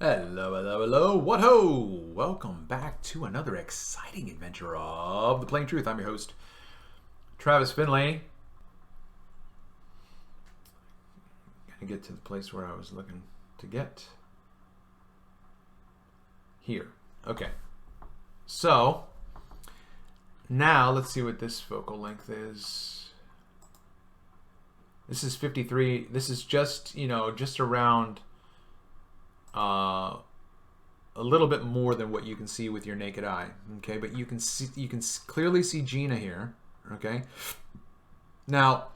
Hello, hello, hello, what ho! Welcome back to another exciting adventure of The Plain Truth. I'm your host, Travis Finlay. Gonna get to the place where I was looking to get. Here. Okay. So, now let's see what this focal length is. This is 53. This is just, just around a little bit more than what you can see with your naked eye. Okay, but you can clearly see Gina here. Okay. Now,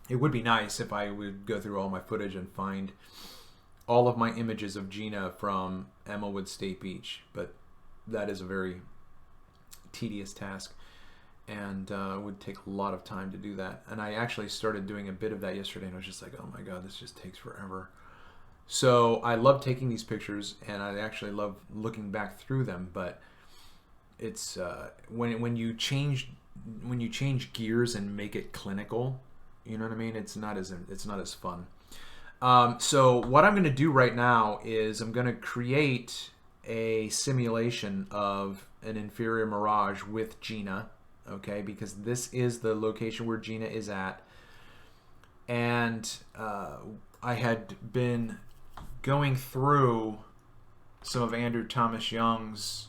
it would be nice if I would go through all my footage and find all of my images of Gina from Emmawood State Beach, but that is a very tedious task and would take a lot of time to do that. And I actually started doing a bit of that yesterday, and I was just like, oh my god, this just takes forever. So I love taking these pictures, and I actually love looking back through them, but it's when you change gears and make it clinical, you know what I mean? It's not as fun. So what I'm going to do right now is I'm going to create a simulation of an Inferior Mirage with Gina, okay? Because this is the location where Gina is at. And I had been going through some of Andrew Thomas Young's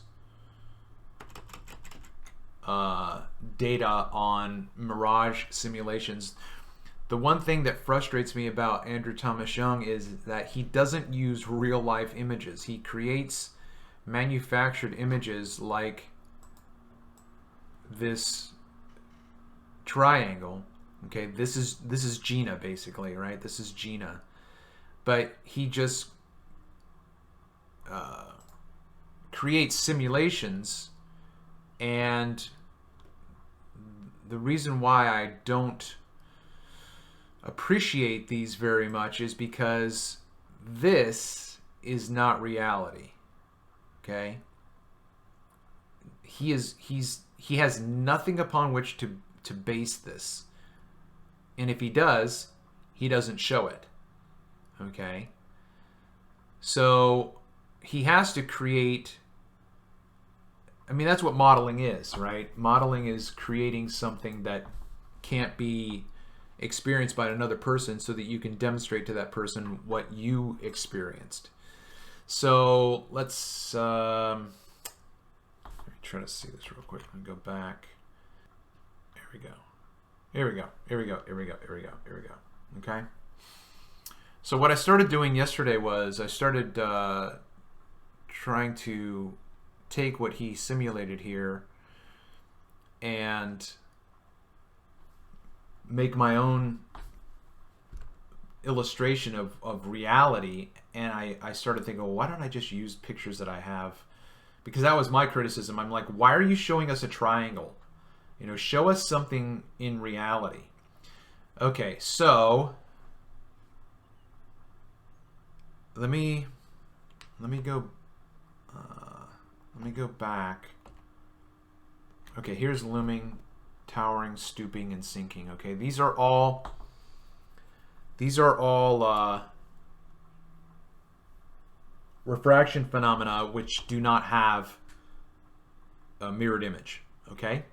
data on Mirage simulations. The one thing that frustrates me about Andrew Thomas Young is that he doesn't use real life images. He creates manufactured images like this triangle. Okay, this is Gina basically, right? This is Gina. But he just creates simulations, and the reason why I don't appreciate these very much is because this is not reality. Okay? He has nothing upon which to base this. And if he does, he doesn't show it. Okay? So he has to create, I mean, that's what modeling is, right? Modeling is creating something that can't be experienced by another person so that you can demonstrate to that person what you experienced. So let's let me try to see this real quick. I'll go back. Here we go. Here we go. Here we go. Here we go. Here we go. Here we go. Okay. So what I started doing yesterday was I started trying to take what he simulated here and make my own illustration of reality. And I started thinking, well, why don't I just use pictures that I have? Because that was my criticism. I'm like, why are you showing us a triangle? Show us something in reality. Okay, so let me go back. Okay, here's looming, towering, stooping, and sinking. Okay, these are all refraction phenomena which do not have a mirrored image. Okay,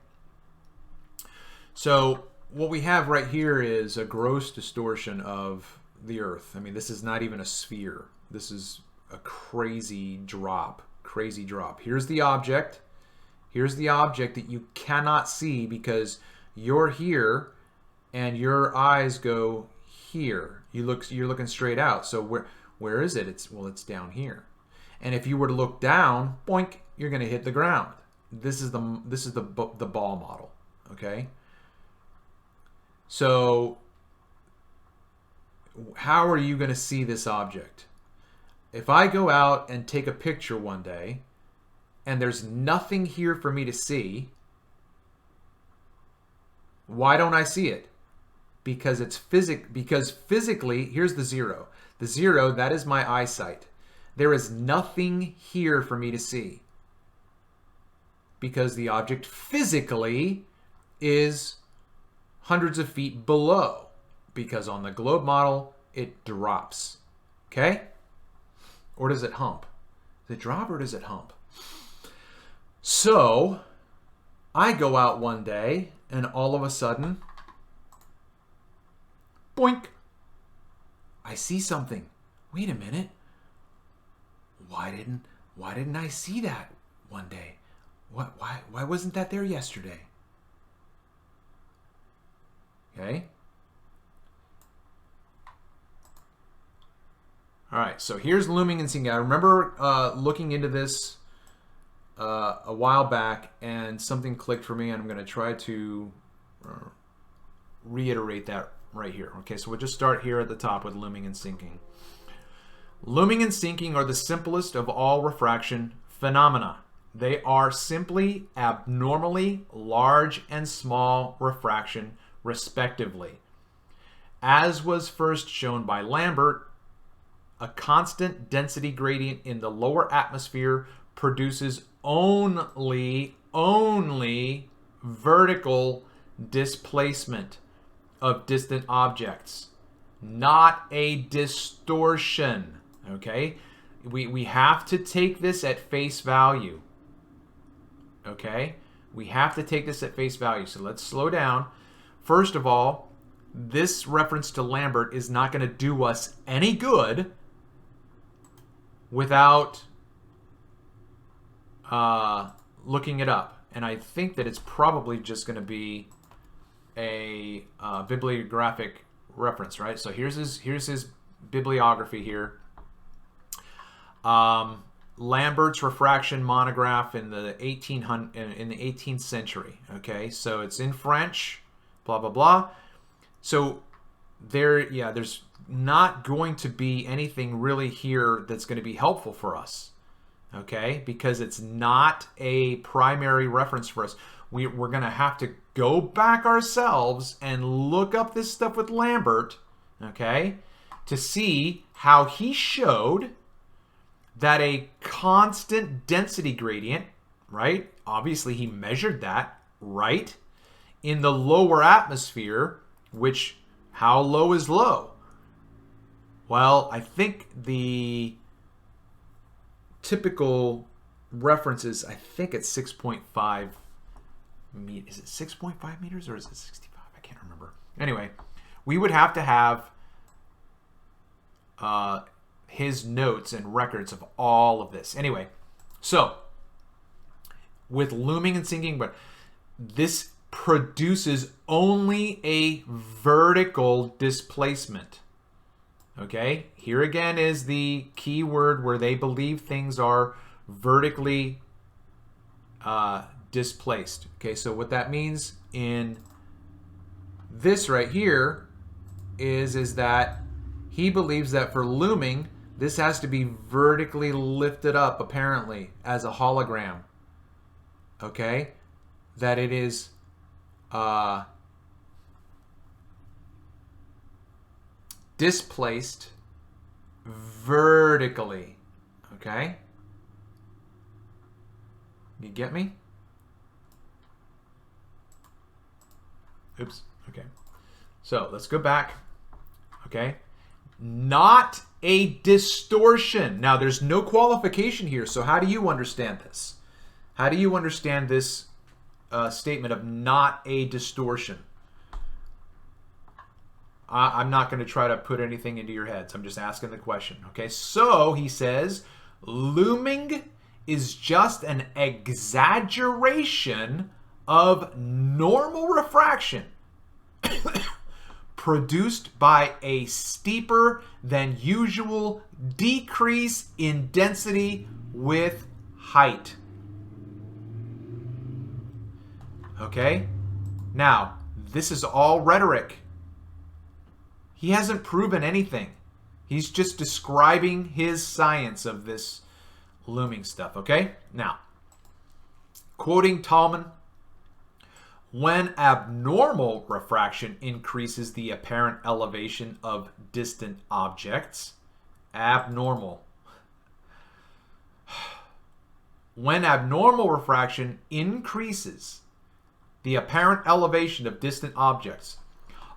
so what we have right here is a gross distortion of the Earth. I mean, this is not even a sphere. This is a crazy drop. Here's the object. Here's the object that you cannot see because you're here and your eyes go here. You're looking straight out. So where is it? It's down here. And if you were to look down, boink, you're going to hit the ground. This is the ball model, okay? So how are you going to see this object? If I go out and take a picture one day and there's nothing here for me to see, why don't I see it? Because physically, here's the zero. The zero, that is my eyesight. There is nothing here for me to see. Because the object physically is hundreds of feet below. Because on the globe model, it drops. Okay? Or does it hump? Does it drop or does it hump? So I go out one day and all of a sudden, boink, I see something. Wait a minute. Why didn't I see that one day? Why wasn't that there yesterday? Okay. All right, so here's looming and sinking. I remember looking into this a while back, and something clicked for me, and I'm going to try to reiterate that right here. Okay, so we'll just start here at the top with looming and sinking. Looming and sinking are the simplest of all refraction phenomena. They are simply abnormally large and small refraction, respectively. As was first shown by Lambert, a constant density gradient in the lower atmosphere produces only vertical displacement of distant objects, not a distortion. Okay? We have to take this at face value. Okay? We have to take this at face value. So let's slow down. First of all, this reference to Lambert is not going to do us any good without looking it up. And I think that it's probably just going to be a bibliographic reference, right? So here's his bibliography here. Lambert's refraction monograph in the 18th century. Okay, so it's in French, blah blah blah. So there's not going to be anything really here that's going to be helpful for us. Okay, because it's not a primary reference for us. We're going to have to go back ourselves and look up this stuff with Lambert, okay, to see how he showed that a constant density gradient, right? Obviously, he measured that, right? In the lower atmosphere, which, how low is low? Well, I think the typical references, I think it's 6.5 meters. Is it 6.5 meters or is it 65? I can't remember. Anyway, we would have to have his notes and records of all of this. Anyway, so with looming and sinking, but this produces only a vertical displacement. Okay, here again is the key word where they believe things are vertically displaced. Okay, so what that means in this right here is that he believes that for looming, this has to be vertically lifted up, apparently, as a hologram. Okay, that it is displaced vertically. Okay? You get me? Oops. Okay. So let's go back. Okay? Not a distortion. Now, there's no qualification here, so how do you understand this? How do you understand this statement of not a distortion? I'm not going to try to put anything into your heads. I'm just asking the question. Okay, so he says, looming is just an exaggeration of normal refraction produced by a steeper than usual decrease in density with height. Okay? Now, this is all rhetoric. He hasn't proven anything. He's just describing his science of this looming stuff, okay? Now, quoting Tolman, when abnormal refraction increases the apparent elevation of distant objects, abnormal. When abnormal refraction increases the apparent elevation of distant objects,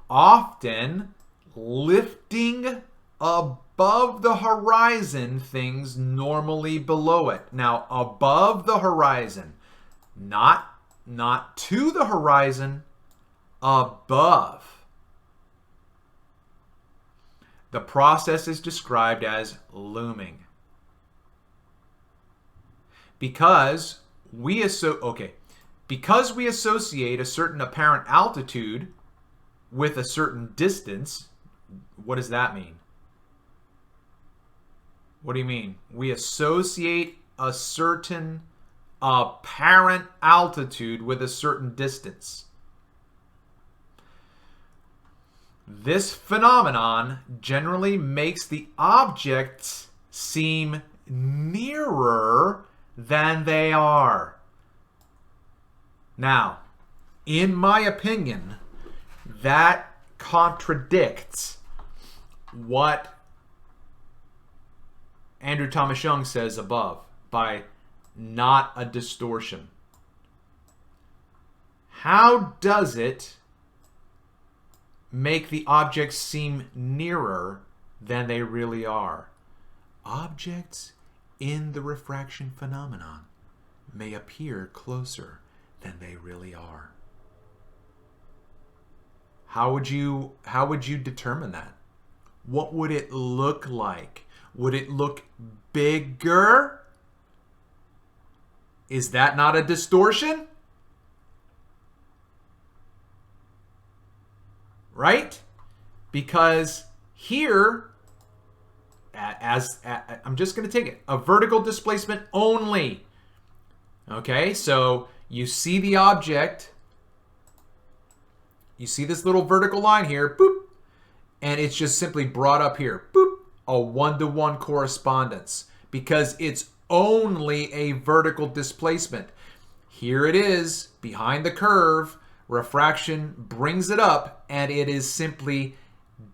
often lifting above above the horizon, things normally below it. Now, above the horizon, not to the horizon, above. The process is described as looming. Because we associate a certain apparent altitude with a certain distance, what does that mean? What do you mean? We associate a certain apparent altitude with a certain distance. This phenomenon generally makes the objects seem nearer than they are. Now, in my opinion, that contradicts what Andrew Thomas Young says above by not a distortion. How does it make the objects seem nearer than they really are? Objects in the refraction phenomenon may appear closer than they really are. How would you determine that? What would it look like? Would it look bigger? Is that not a distortion? Right? Because here, I'm just going to take it, a vertical displacement only. Okay, so you see the object, you see this little vertical line here, boop, and it's just simply brought up here, boop, a one-to-one correspondence because it's only a vertical displacement. Here it is behind the curve, refraction brings it up, and it is simply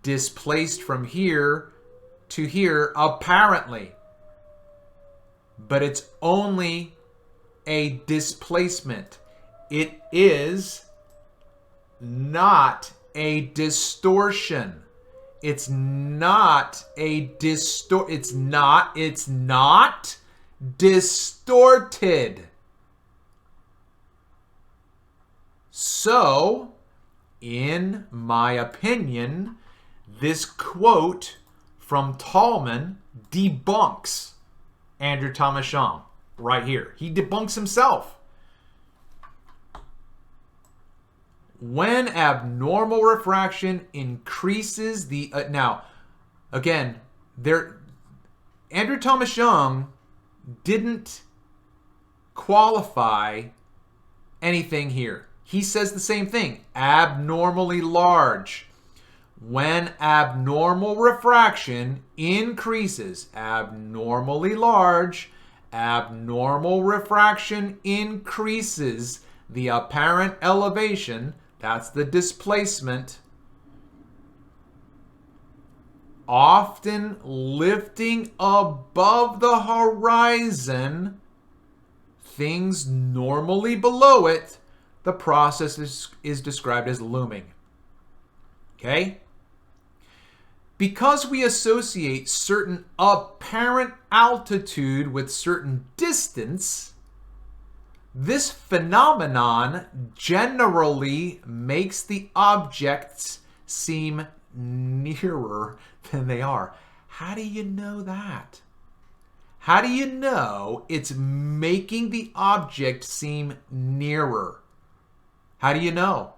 displaced from here to here apparently. But it's only a displacement. It is not a distortion. It's not distorted. So, in my opinion, this quote from Tolman debunks Andrew Thomas Young right here. He debunks himself. When abnormal refraction increases the... now, again, Andrew Thomas Young didn't qualify anything here. He says the same thing, abnormally large. When abnormal refraction increases, abnormally large, abnormal refraction increases the apparent elevation, that's the displacement, often lifting above the horizon, things normally below it, the process is described as looming. Okay? Because we associate certain apparent altitude with certain distance, this phenomenon generally makes the objects seem nearer than they are. How do you know that? How do you know it's making the object seem nearer? How do you know?